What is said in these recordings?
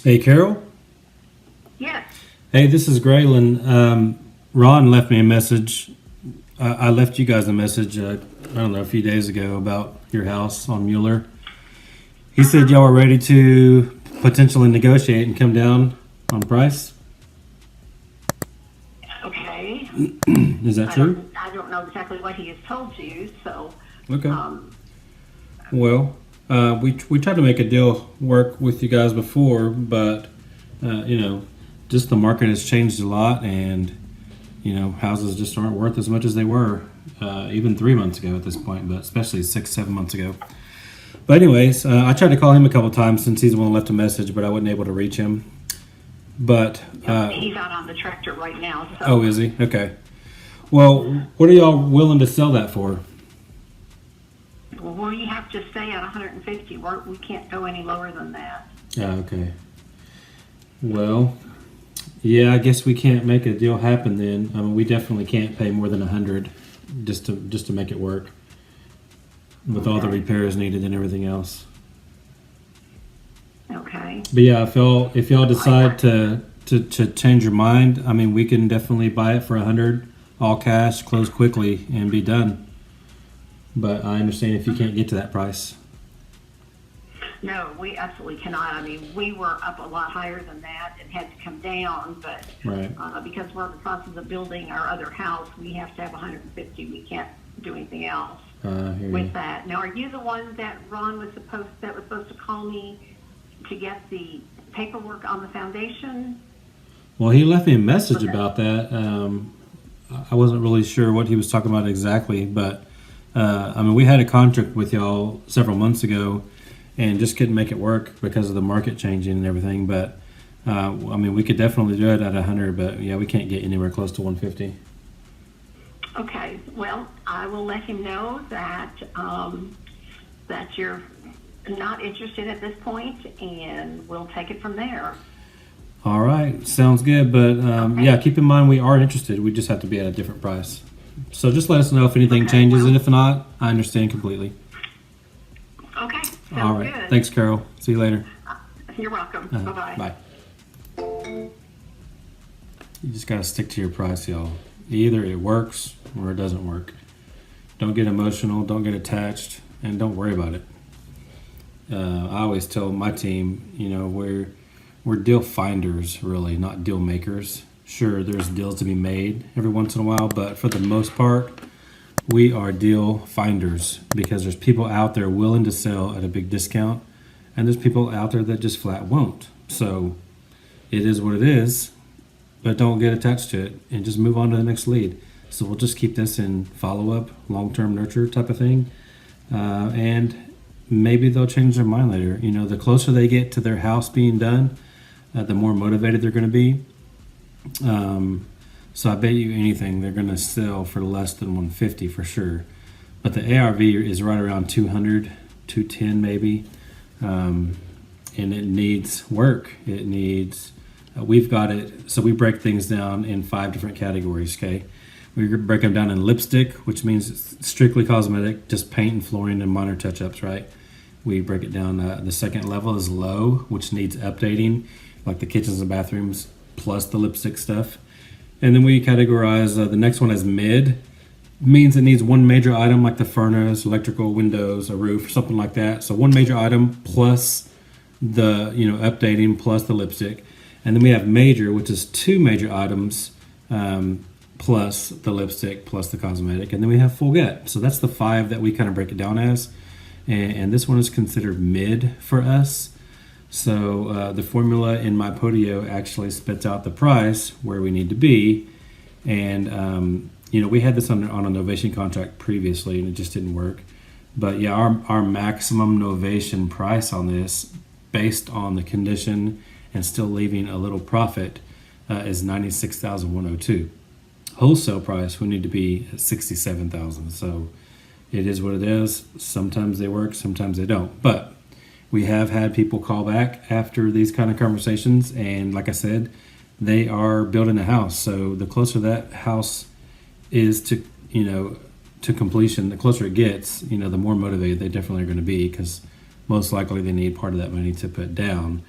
Hey, Carol. Yes. Hey, this is Graylan. Ron left me a message. I left you guys a message, I don't know, a few days ago about your house on Mueller. He said Uh-huh. y'all were ready to potentially negotiate and come down on price. Okay. Is that true? I don't know exactly what he has told you, so Okay. um Well, we tried to make a deal work with you guys before, but you know, just the market has changed a lot, and houses just aren't worth as much as they were even 3 months ago at this point, but especially 6, 7 months ago. But anyways, I tried to call him a couple times since he's the one who left a message, but I wasn't able to reach him. But he's out on the tractor right now, oh, so is he? Okay. Well, what are y'all willing to sell that for? we have to stay at 150. We can't go any lower than that. Okay. Well, yeah, I guess we can't make a deal happen then. I mean, we definitely can't pay more than 100 just to make it work with all the Okay. repairs needed and everything else. Okay. But yeah, if y'all I, decide to change your mind, I mean, we can definitely buy it for 100, all cash, close quickly, and be done. But I understand if you can't get to that price. no, we absolutely cannot. I mean, we were up a lot higher than that and had to come down, but Right. because we're in the process of building our other house, we have to have 150. We can't do anything else I hear you. with that. Now, are you the one that Ron was supposed to call me to get the paperwork on the foundation? Well, he left me a message Okay. about that. I wasn't really sure what he was talking about exactly, but I mean, we had a contract with y'all several months ago, and just couldn't make it work because of the market changing and everything. But I mean, we could definitely do it at 100, but yeah, we can't get anywhere close to 150. Okay. Well, I will let him know that you're not interested at this point, and we'll take it from there. All right, sounds good. But yeah, Okay. keep in mind we are interested. We just have to be at a different price. So just let us know if anything Okay. changes, and Well. if not, I understand completely. Okay. All Sounds right, good. thanks, Carol. See you later. You're welcome. Bye bye. Bye. You just gotta stick to your price, y'all. Either it works or it doesn't work. Don't get emotional. Don't get attached, and don't worry about it. I always tell my team, we're deal finders, really, not deal makers. Sure, there's deals to be made every once in a while, but for the most part, we are deal finders because there's people out there willing to sell at a big discount, and there's people out there that just flat won't. So it is what it is, but don't get attached to it and just move on to the next lead. So we'll just keep this in follow up, long term nurture type of thing, and maybe they'll change their mind later. The closer they get to their house being done, the more motivated they're going to be. So I bet you anything they're going to sell for less than 150 for sure. But the ARV is right around 200, 210 maybe, and it needs work. It needs. We've got it. So we break things down in 5 different categories. Okay, we break them down in lipstick, which means it's strictly cosmetic, just paint and flooring and minor touch-ups. Right. We break it down. The second level is low, which needs updating, like the kitchens and bathrooms, plus the lipstick stuff. And then we categorize the next one as mid, means it needs one major item like the furnace, electrical, windows, a roof, something like that. So one major item plus the updating plus the lipstick. And then we have major, which is two major items plus the lipstick plus the cosmetic. And then we have full get. So that's the 5 that we kind of break it down as. And this one is considered mid for us. So the formula in my Podio actually spits out the price where we need to be. And, we had this on a novation contract previously and it just didn't work. But yeah, our maximum novation price on this, based on the condition and still leaving a little profit, is 96,102. Wholesale price we need to be at 67,000. So it is what it is. Sometimes they work, sometimes they don't. But we have had people call back after these kind of conversations, and like I said, they are building a house. So the closer that house is to completion, the closer it gets, the more motivated they definitely are going to be, because most likely they need part of that money to put down.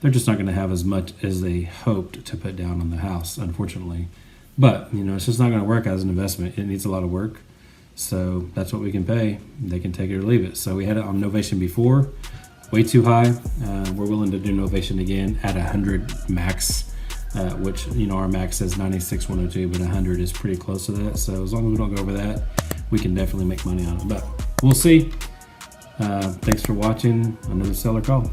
they're just not going to have as much as they hoped to put down on the house, unfortunately. But it's just not going to work as an investment. It needs a lot of work, so that's what we can pay. They can take it or leave it. So we had it on Novation before, way too high. We're willing to do Novation again at 100 max, which our max says 96,102, but 100 is pretty close to that. So as long as we don't go over that, we can definitely make money on it. But we'll see. Thanks for watching another seller call.